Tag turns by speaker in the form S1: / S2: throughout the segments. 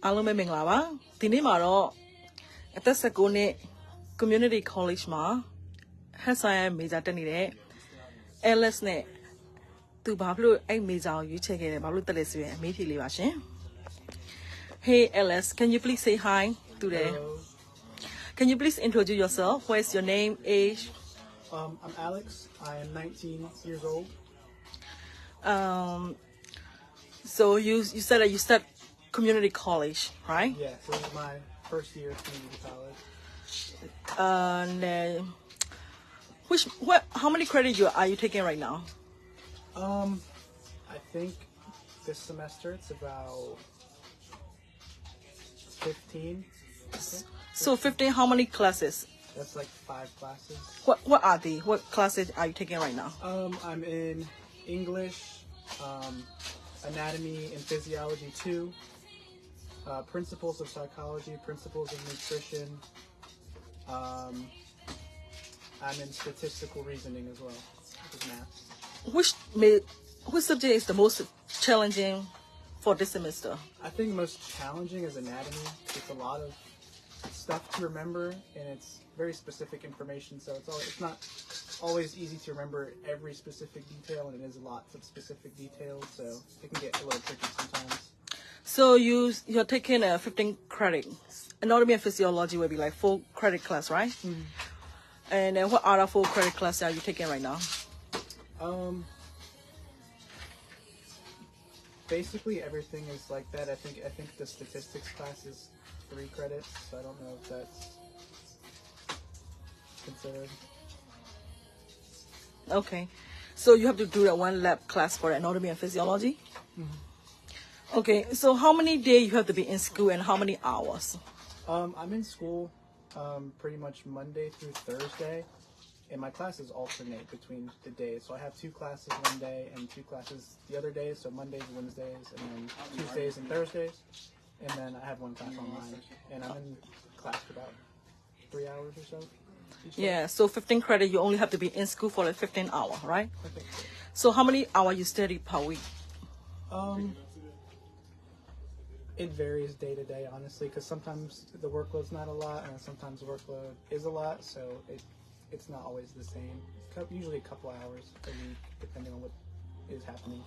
S1: အားလုံးပဲမင်္ဂလာပါဒီနေ့မှာတော့အသက်19နှစ် community college မှာ health science major တက်နေတဲ့ Alice နဲ့သူဘာဖြစ်လို့အဲ့ major ကိုရွေးချယ်ခဲ့တယ်ဘာလို့တက်လဲဆိုရင်အမေးဖြေလေးပါရှင် Hey Alice, can you please say hi today?
S2: Hello.
S1: Can you please introduce yourself? What is your name, age?
S2: I'm Alex. I am 19 years old.
S1: So you said that you start community college, right?
S2: Yeah, so this is my first year of community college.
S1: How many credits are you taking right now?
S2: I think this semester it's about 15.
S1: So 15, how many classes?
S2: That's like 5 classes.
S1: What are they? What classes are you taking right now?
S2: I'm in English, Anatomy and Physiology 2, Principles of Psychology, Principles of Nutrition. I'm in Statistical Reasoning as well, which is math.
S1: Which subject is the most challenging for this semester?
S2: I think the most challenging is anatomy. It's a lot of stuff to remember, and it's very specific information, so it's not always easy to remember every specific detail, and it is lots of specific details, so it can get a little tricky sometimes.
S1: So you're taking a 15 credit. Anatomy and physiology will be like 4 credit class, right?
S2: Mm-hmm.
S1: And then what other 4 credit classes are you taking right now?
S2: Basically everything is like that. I think the statistics class is 3 credits, so I don't know if that's considered.
S1: Okay, so you have to do that 1 lab class for anatomy and physiology.
S2: Mm-hmm.
S1: Okay, so how many days you have to be in school and how many hours?
S2: I'm in school pretty much Monday through Thursday, and my classes alternate between the days. So I have 2 classes one day and 2 classes the other days, so Mondays, Wednesdays, and then Tuesdays and Thursdays. And then I have 1 class online, and I'm in class for about 3 hours or so.
S1: Yeah, so 15 credit, you only have to be in school for like 15 hours, right?
S2: Okay.
S1: So how many hours you study per week?
S2: It varies day to day, honestly, because sometimes the workload's not a lot, and sometimes the workload is a lot, so it's not always the same. Usually a couple hours a week, depending on what is happening.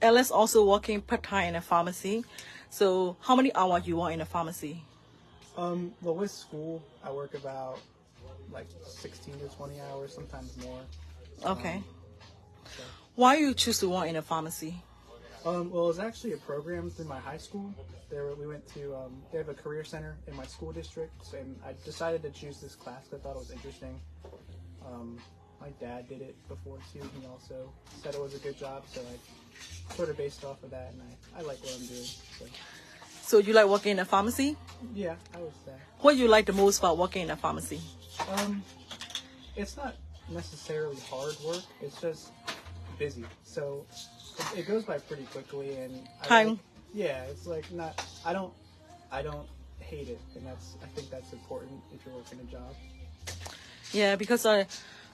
S1: Alice also working part-time in a pharmacy. So how many hours you want in a pharmacy?
S2: Well, with school, I work about like 16 to 20 hours, sometimes more.
S1: Okay. Why you choose to work in a pharmacy?
S2: Well, it was actually a program through my high school. We went to, they have a career center in my school district, and I decided to choose this class because I thought it was interesting. My dad did it before too. He also said it was a good job, so I sort of based off of that, and I like what I'm doing.
S1: So you like working in a pharmacy?
S2: Yeah, I would say.
S1: What you like the most about working in a pharmacy?
S2: It's not necessarily hard work. It's just busy. So it goes by pretty quickly, and it's like not. I don't hate it, and I think that's important if you're working a job.
S1: Yeah, because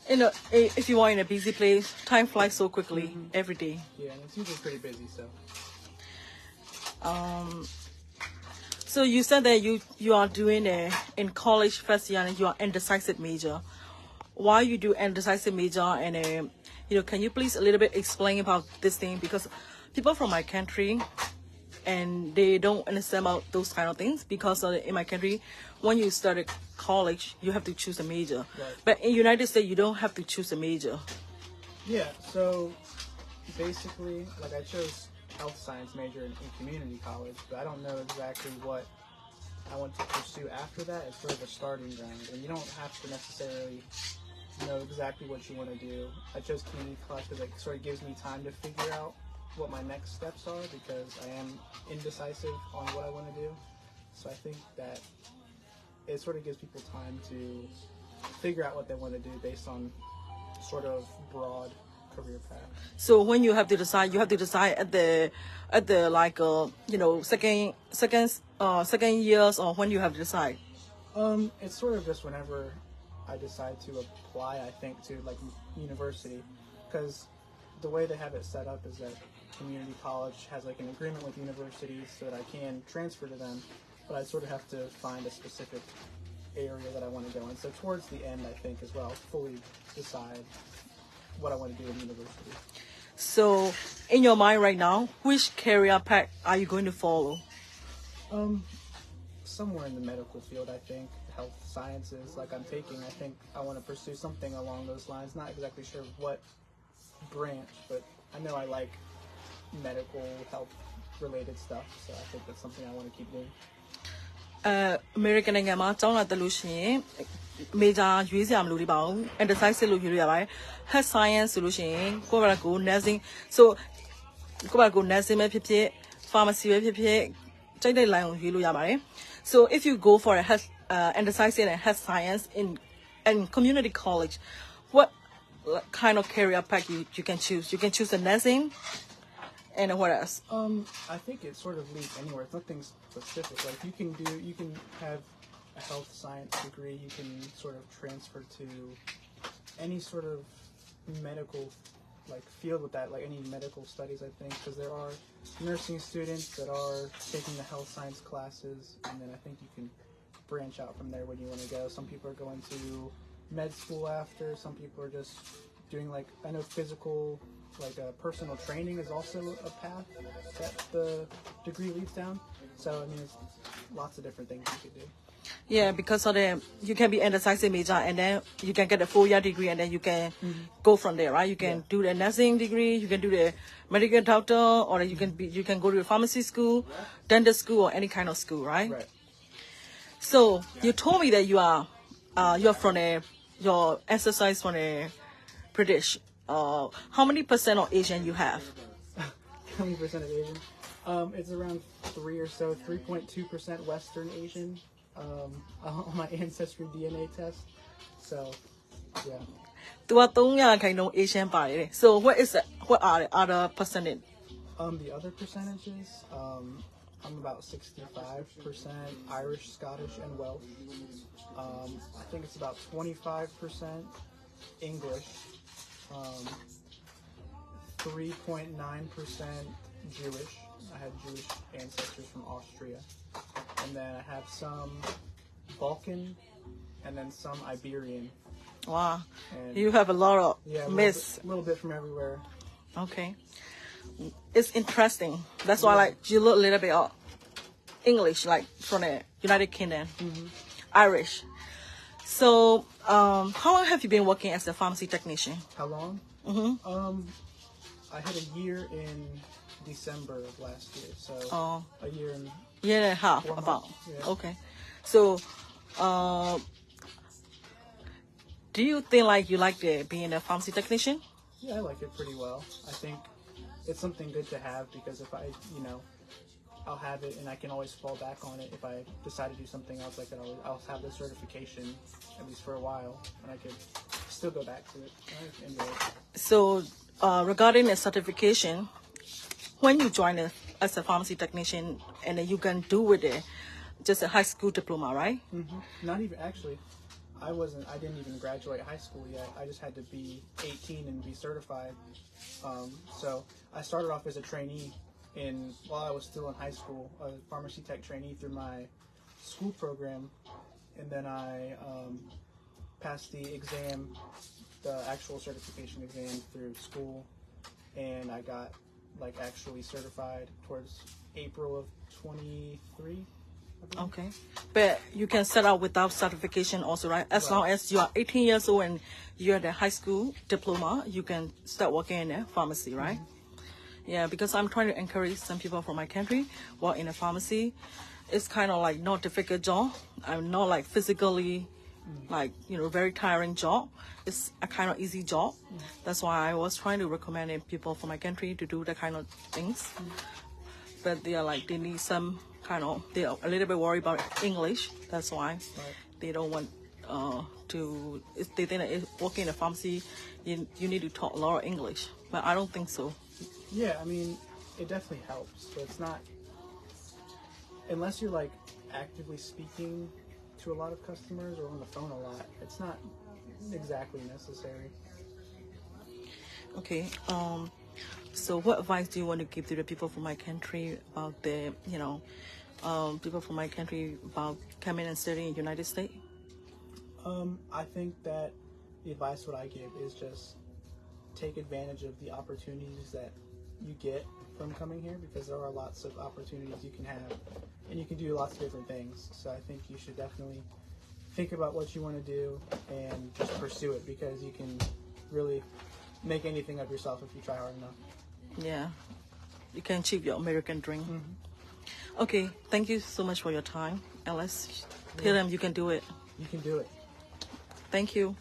S1: if you are in a busy place, time flies so quickly every day.
S2: Yeah, and it's usually pretty busy.
S1: So you said that you are doing in college first year and you are Undecided major. Why you do Undecided major, and can you please a little bit explain about this thing, because people from my country and they don't understand about those kind of things, because in my country when you start college you have to choose a major,
S2: right.
S1: But in United States you don't have to choose a major.
S2: Yeah, so basically like I chose health science major in community college, but I don't know exactly what I want to pursue after that. It's sort of a starting ground, and you don't have to necessarily know exactly what you want to do. I chose community college because it sort of gives me time to figure out what my next steps are, because I am indecisive on what I want to do. So I think that it sort of gives people time to figure out what they want to do based on sort of broad career path.
S1: So when you have to decide at the like second years, or when you have to decide?
S2: It's sort of just whenever I decide to apply, I think, to like university, because the way they have it set up is that community college has like an agreement with universities so that I can transfer to them, but I sort of have to find a specific area that I want to go in. So towards the end, I think as well, fully decide what I want to do in university.
S1: So in your mind right now, which career path are you going to follow?
S2: Somewhere in the medical field, I think. Health sciences, like I'm taking, I think I want to pursue something along those lines. Not exactly sure what branch, but I know I like medical health related stuff, so I think that's something I want to keep doing.
S1: American နိုင်ငံမှာကျောင်းလာတက်လို့ရှိရင် major ရွေးစရာမလိုသေးပါဘူး Undecided လို့ရွေးလို့ရပါတယ် Health Science ဆိုလို့ရှိရင်ကိုယ့်ဘာကို nursing so ကိုယ့်ဘာကို nursing ပဲဖြစ်ဖြစ် pharmacy ပဲဖြစ်ဖြစ်ကြိုက်တဲ့ line ကိုရွေးလို့ရပါတယ် so if you go for a health Undecided and Health Science in community college, what kind of career path you can choose? You can choose a nursing. And what else?
S2: I think it sort of leads anywhere. It's nothing specific. Like you can have a health science degree. You can sort of transfer to any sort of medical like field with that, like any medical studies. I think because there are nursing students that are taking the health science classes, and then I think you can branch out from there when you want to go. Some people are going to med school after. Some people are just doing like I know physical. Like personal training is also a path that the degree leads down. So I mean, there's lots of different things you could do.
S1: Yeah, because of the you can be Undecided major and then you can get a 4-year degree and then you can go from there, right? You can do the nursing degree, you can do the medical doctor, or you can go to a pharmacy school, dentist school, or any kind of school, right?
S2: Right.
S1: So you told me that you're from your ancestry is from a British. How many percent of Asian you have?
S2: How many percent of Asian? It's around 3 or so, 3.2% Western Asian on my Ancestry DNA test. So, yeah.
S1: သူက300ခိုင်နှုန်း Asian ပါတယ် So what are the other percentage?
S2: The other percentages, I'm about 65% Irish, Scottish, and Welsh. I think it's about 25% English. 3.9% Jewish. I had Jewish ancestors from Austria. And then I have some Balkan and then some Iberian.
S1: Wow.
S2: And
S1: You have a lot of mix.
S2: A little bit from everywhere.
S1: Okay. It's interesting. That's why like you look a little bit of English, like from the United Kingdom. Irish. So, how long have you been working as a pharmacy technician?
S2: How long? I had a year in December of last year, so a year and
S1: a half, about.
S2: Yeah.
S1: Okay. So, do you think like you like being a pharmacy technician?
S2: Yeah, I like it pretty well. I think it's something good to have because if I'll have it and I can always fall back on it. If I decide to do something else, I can I'll have the certification at least for a while, and I could still go back to it. I enjoy it.
S1: So, regarding the certification, when you join as a pharmacy technician, and then you can do with it just a high school diploma, right?
S2: Not even actually. I didn't even graduate high school yet. I just had to be 18 and be certified. So I started off as a trainee while I was still in high school, a pharmacy tech trainee through my school program, and then I passed the exam, the actual certification exam through school, and I got like actually certified towards April of 23.
S1: Okay, but you can set out without certification also, right? As long as you are 18 years old and you're the high school diploma, you can start working in a pharmacy, right? Yeah, because I'm trying to encourage some people from my country work in a pharmacy. It's kind of like not difficult job. I'm not like physically, like very tiring job. It's a kind of easy job. That's why I was trying to recommend people from my country to do that kind of things. But they are like they need some they are a little bit worried about English. That's why they don't want they think that working in a pharmacy you need to talk a lot of English. But I don't think so.
S2: Yeah, I mean, it definitely helps, but it's not, unless you're like actively speaking to a lot of customers or on the phone a lot, it's not exactly necessary.
S1: Okay. So what advice do you want to give to the people from my country about the, people from my country about coming and studying in the United States?
S2: I think that the advice what I give is just take advantage of the opportunities that you get from coming here, because there are lots of opportunities you can have and you can do lots of different things. So I think you should definitely think about what you want to do and just pursue it, because you can really make anything of yourself if you try hard enough.
S1: Yeah. You can achieve your American dream.
S2: Mm-hmm.
S1: Okay. Thank you so much for your time. And let's tell them you can do it.
S2: You can do it.
S1: Thank you.